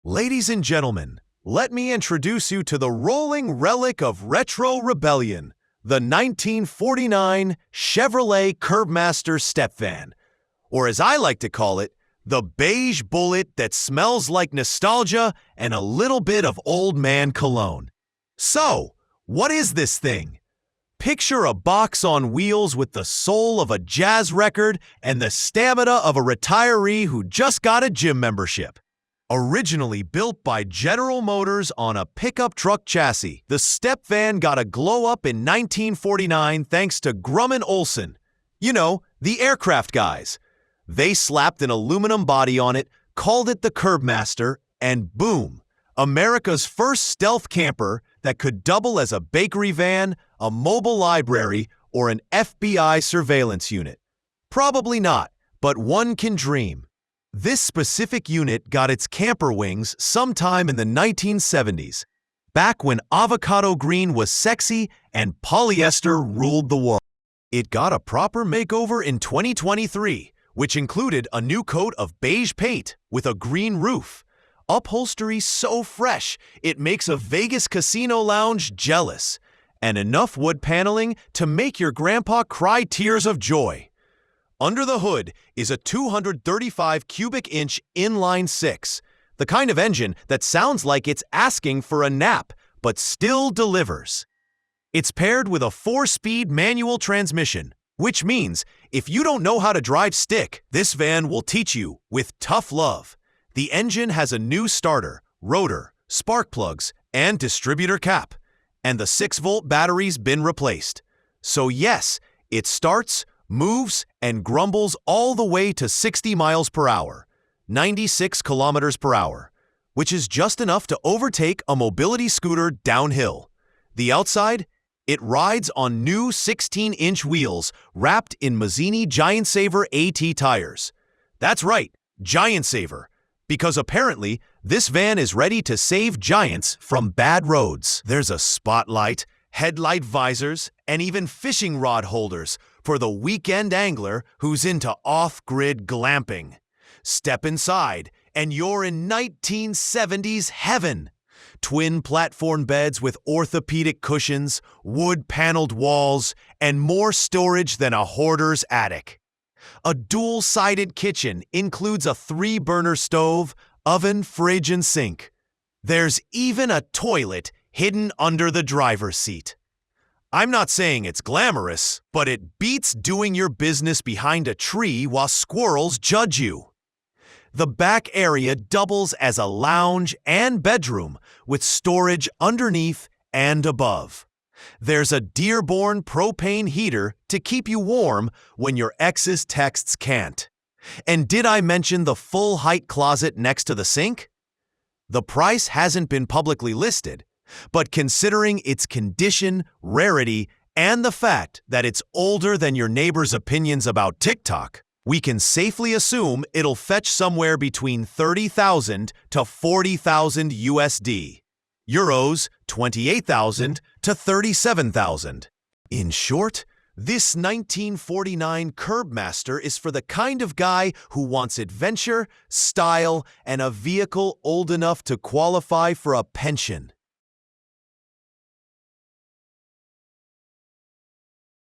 Ladies and gentlemen, let me introduce you to the rolling relic of retro rebellion, the 1949 Chevrolet Kurbmaster Step-Van, or as I like to call it, the beige bullet that smells like nostalgia and a little bit of old man cologne. So, what is this thing? Picture a box on wheels with the soul of a jazz record and the stamina of a retiree who just got a gym membership. Originally built by General Motors on a pickup truck chassis, the Step-Van got a glow-up in 1949 thanks to Grumman Olson. You know, the aircraft guys. They slapped an aluminum body on it, called it the Kurbmaster, and boom! America's first stealth camper that could double as a bakery van, a mobile library, or an FBI surveillance unit. Probably not, but one can dream. This specific unit got its camper wings sometime in the 1970s, back when avocado green was sexy and polyester ruled the world. It got a proper makeover in 2023, which included a new coat of beige paint with a green roof. Upholstery so fresh, it makes a Vegas casino lounge jealous, and enough wood paneling to make your grandpa cry tears of joy. Under the hood is a 235 cubic inch inline-six, the kind of engine that sounds like it's asking for a nap, but still delivers. It's paired with a 4-speed manual transmission, which means if you don't know how to drive stick, this van will teach you with tough love. The engine has a new starter, rotor, spark plugs, and distributor cap, and the 6-volt battery's been replaced. So yes, it starts, moves, and grumbles all the way to 60 miles per hour, 96 kilometers per hour, which is just enough to overtake a mobility scooter downhill. The outside? It rides on new 16-inch wheels wrapped in Mazzini Giantsaver A tires. That's right, Giantsaver, because apparently this van is ready to save giants from bad roads. There's a spotlight, headlight visors, and even fishing rod holders for the weekend angler who's into off-grid glamping. Step inside, and you're in 1970s heaven. Twin platform beds with orthopedic cushions, wood-paneled walls, and more storage than a hoarder's attic. A dual-sided kitchen includes a 3-burner stove, oven, fridge, and sink. There's even a toilet hidden under the driver's seat. I'm not saying it's glamorous, but it beats doing your business behind a tree while squirrels judge you. The back area doubles as a lounge and bedroom with storage underneath and above. There's a Dearborn propane heater to keep you warm when your ex's texts can't. And did I mention the full-height closet next to the sink? The price hasn't been publicly listed, but considering its condition, rarity, and the fact that it's older than your neighbor's opinions about TikTok, we can safely assume it'll fetch somewhere between $30,000 to $40,000 USD. Euros, $28,000 to $37,000. In short, this 1949 Kurbmaster is for the kind of guy who wants adventure, style, and a vehicle old enough to qualify for a pension.